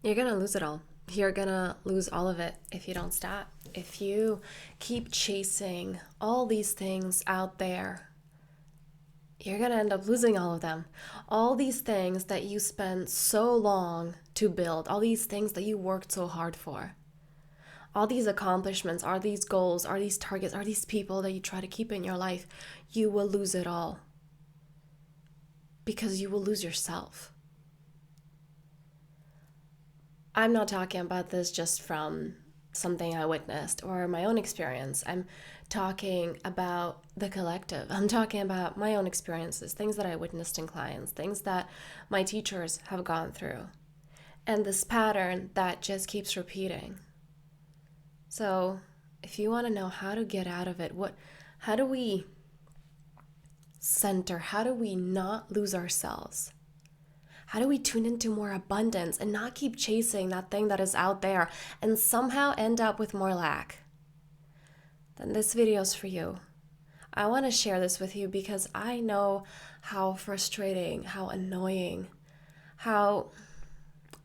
You're gonna lose it all. You're gonna lose all of it if you don't stop. If you keep chasing all these things out there, you're gonna end up losing all of them. All these things that you spent so long to build, all these things that you worked so hard for, all these accomplishments, are these goals, are these targets, are these people that you try to keep in your life, you will lose it all because you will lose yourself. I'm not talking about this just from something I witnessed or my own experience. I'm talking about the collective. I'm talking about my own experiences, things that I witnessed in clients, things that my teachers have gone through, and this pattern that just keeps repeating. So, if you want to know how to get out of it, how do we center? How do we not lose ourselves? How do we tune into more abundance and not keep chasing that thing that is out there and somehow end up with more lack? Then this video is for you. I want to share this with you because I know how frustrating, how annoying, how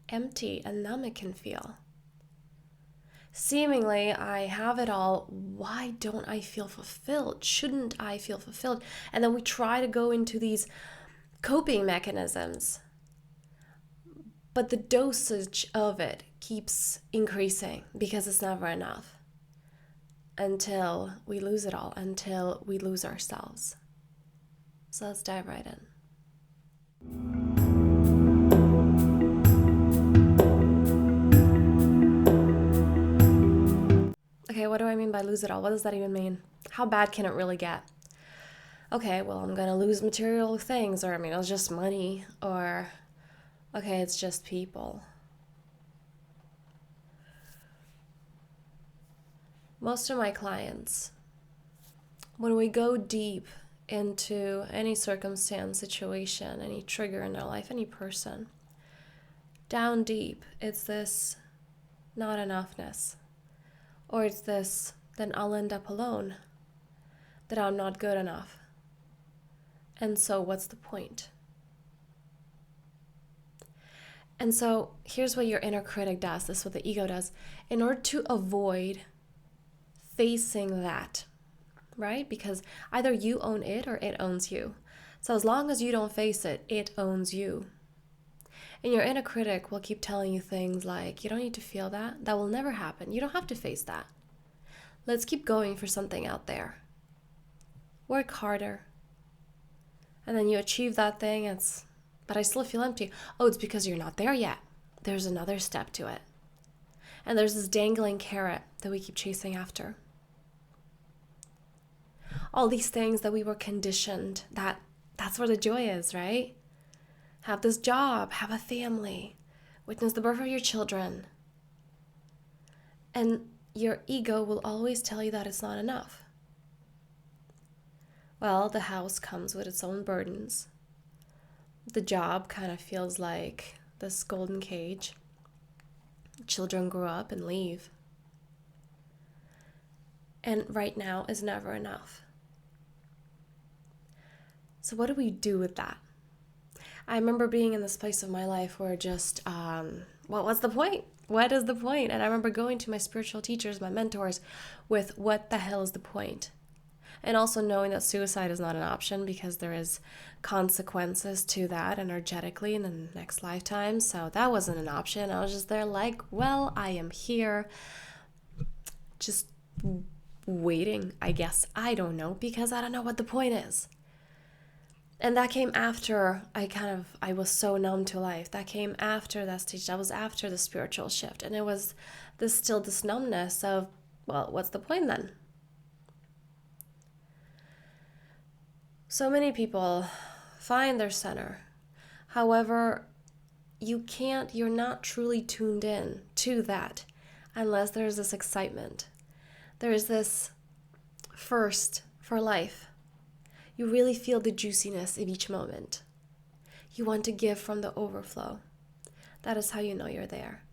empty and numb it can feel. Seemingly, I have it all. Why don't I feel fulfilled? Shouldn't I feel fulfilled? And then we try to go into these coping mechanisms. But the dosage of it keeps increasing because it's never enough until we lose it all, until we lose ourselves. So let's dive right in. Okay, what do I mean by lose it all? What does that even mean? How bad can it really get? Okay, well, I'm gonna lose material things, or it's just money, or okay, it's just people. Most of my clients, when we go deep into any circumstance, situation, any trigger in their life, any person, down deep, it's this not enoughness. Or it's this, then I'll end up alone, that I'm not good enough. And so what's the point? And so here's what your inner critic does. This is what the ego does. In order to avoid facing that, right? Because either you own it or it owns you. So as long as you don't face it, it owns you. And your inner critic will keep telling you things like, you don't need to feel that. That will never happen. You don't have to face that. Let's keep going for something out there. Work harder. And then you achieve that thing, but I still feel empty. Oh, it's because you're not there yet. There's another step to it. And there's this dangling carrot that we keep chasing after. All these things that we were conditioned, that's where the joy is, right? Have this job, have a family, witness the birth of your children. And your ego will always tell you that it's not enough. Well, the house comes with its own burdens. The job kind of feels like this golden cage. Children grow up and leave. And right now is never enough. So what do we do with that? I remember being in this place of my life where just, what's the point? What is the point? And I remember going to my spiritual teachers, my mentors, with what the hell is the point? And also knowing that suicide is not an option because there is consequences to that energetically in the next lifetime. So that wasn't an option. I was just there like, well, I am here just waiting, I guess. I don't know, because I don't know what the point is. And that came after I was so numb to life. That came after that stage. That was after the spiritual shift. And it was this numbness of, well, what's the point then? So many people find their center. However, you're not truly tuned in to that unless there's this excitement. There's this thirst for life. You really feel the juiciness of each moment. You want to give from the overflow. That is how you know you're there.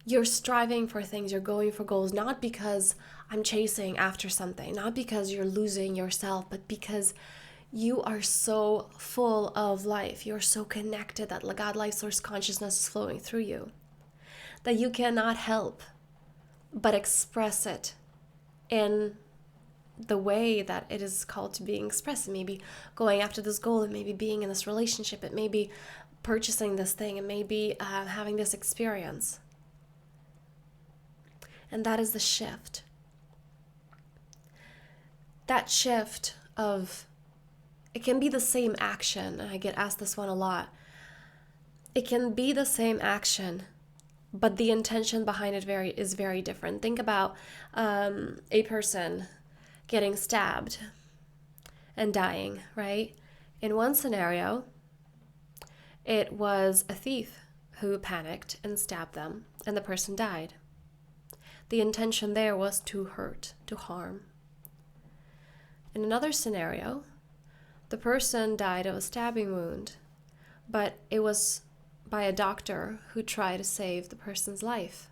You're striving for things, you're going for goals, not because I'm chasing after something, not because you're losing yourself, but because you are so full of life. You're so connected that God, life source consciousness is flowing through you. that you cannot help but express it in the way that it is called to being expressed. It may be going after this goal, it may be being in this relationship, it may be purchasing this thing, it may be having this experience. And that is the shift. That shift of, it can be the same action, and I get asked this one a lot. It can be the same action, but the intention behind it is very different. Think about a person getting stabbed and dying, right? In one scenario, it was a thief who panicked and stabbed them, and the person died. The intention there was to hurt, to harm. In another scenario, the person died of a stabbing wound, but it was by a doctor who tried to save the person's life.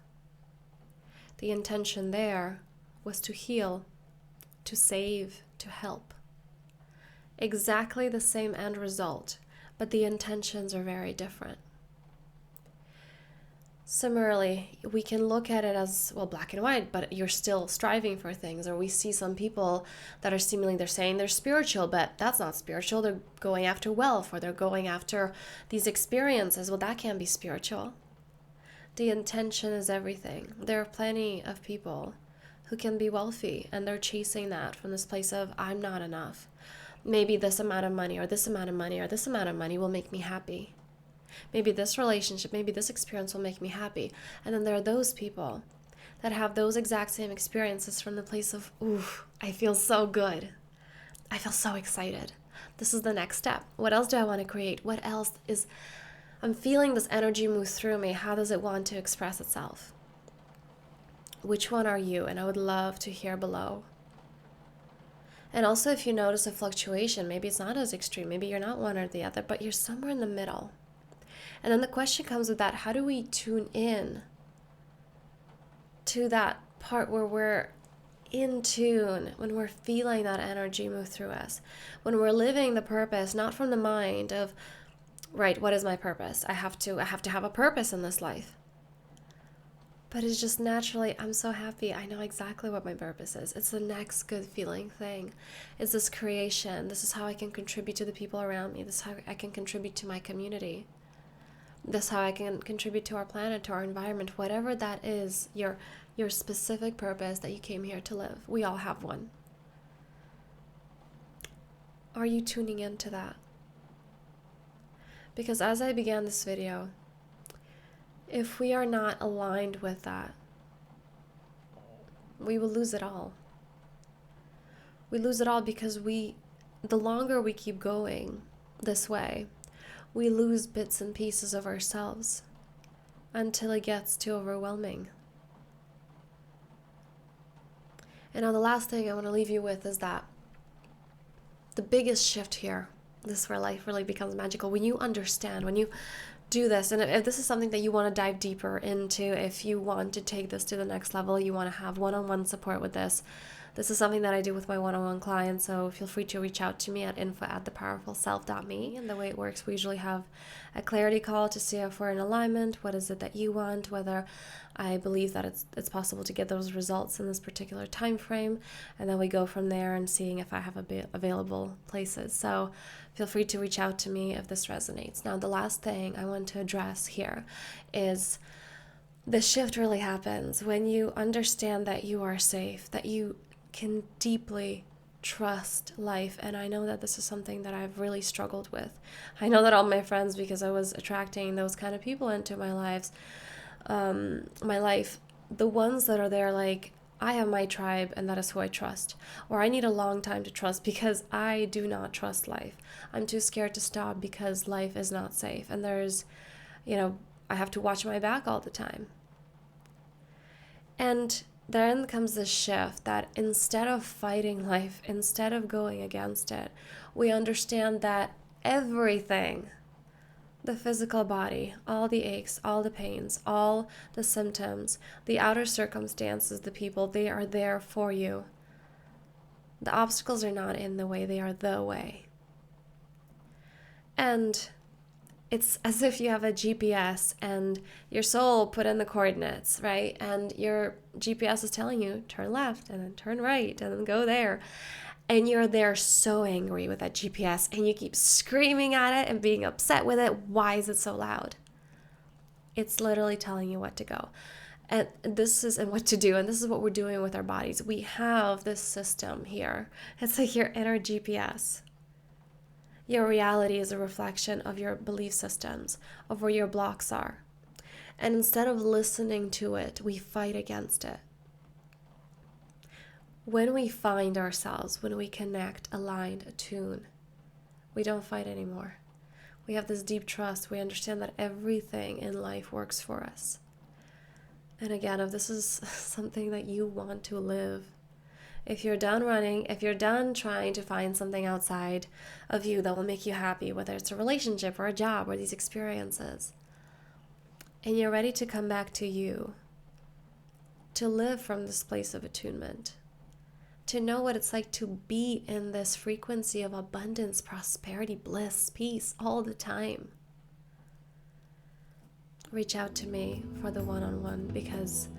The intention there was to heal, to save, to help. Exactly the same end result, but the intentions are very different. Similarly, we can look at it as, well, black and white, but you're still striving for things. Or we see some people that are seemingly, they're saying they're spiritual, but that's not spiritual. They're going after wealth, or they're going after these experiences. Well, that can be spiritual. The intention is everything. There are plenty of people who can be wealthy, and they're chasing that from this place of, I'm not enough. Maybe this amount of money, or this amount of money, or this amount of money will make me happy. Maybe this relationship, maybe this experience will make me happy. And then there are those people that have those exact same experiences from the place of, ooh, I feel so good. I feel so excited. This is the next step. What else do I want to create? What else is, I'm feeling this energy move through me. How does it want to express itself? Which one are you? And I would love to hear below. And also, if you notice a fluctuation, maybe it's not as extreme. Maybe you're not one or the other, but you're somewhere in the middle. And then the question comes with that, how do we tune in to that part where we're in tune, when we're feeling that energy move through us, when we're living the purpose, not from the mind of, right, what is my purpose? I have to have a purpose in this life. But it's just naturally, I'm so happy. I know exactly what my purpose is. It's the next good feeling thing. It's this creation. This is how I can contribute to the people around me. This is how I can contribute to my community. This is how I can contribute to our planet, to our environment, whatever that is, your specific purpose that you came here to live. We all have one. Are you tuning into that? Because as I began this video, if we are not aligned with that, we will lose it all. We lose it all because the longer we keep going this way, we lose bits and pieces of ourselves until it gets too overwhelming. And now the last thing I want to leave you with is that the biggest shift here, this is where life really becomes magical, when you understand, when you do this, and if this is something that you want to dive deeper into, if you want to take this to the next level, you want to have one-on-one support with this is something that I do with my one-on-one clients, so feel free to reach out to me at info@thepowerfulself.me. And the way it works, we usually have a clarity call to see if we're in alignment, what is it that you want, whether I believe that it's possible to get those results in this particular time frame, and then we go from there and seeing if I have available places. So feel free to reach out to me if this resonates. Now, the last thing I want to address here is the shift really happens when you understand that you are safe, that you can deeply trust life. And I know that this is something that I've really struggled with. I know that all my friends, because I was attracting those kind of people into my life, the ones that are there like, I have my tribe and that is who I trust, or I need a long time to trust because I do not trust life. I'm too scared to stop because life is not safe, and there's, I have to watch my back all the time. And then comes this shift that instead of fighting life, instead of going against it, we understand that everything, the physical body, all the aches, all the pains, all the symptoms, the outer circumstances, the people, they are there for you. The obstacles are not in the way, they are the way. And It's as if you have a GPS and your soul put in the coordinates, right? And your GPS is telling you turn left and then turn right and then go there. And you're there so angry with that GPS and you keep screaming at it and being upset with it. Why is it so loud? It's literally telling you what to go. And what to do. And this is what we're doing with our bodies. We have this system here. It's like your inner GPS. Your reality is a reflection of your belief systems, of where your blocks are. And instead of listening to it, we fight against it. When we find ourselves, when we connect, aligned, attune, we don't fight anymore. We have this deep trust. We understand that everything in life works for us. And again, if this is something that you want to live, if you're done running, if you're done trying to find something outside of you that will make you happy, whether it's a relationship or a job or these experiences, and you're ready to come back to you, to live from this place of attunement, to know what it's like to be in this frequency of abundance, prosperity, bliss, peace all the time, reach out to me for the one-on-one, because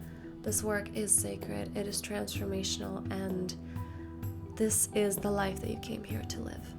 this work is sacred, it is transformational, and this is the life that you came here to live.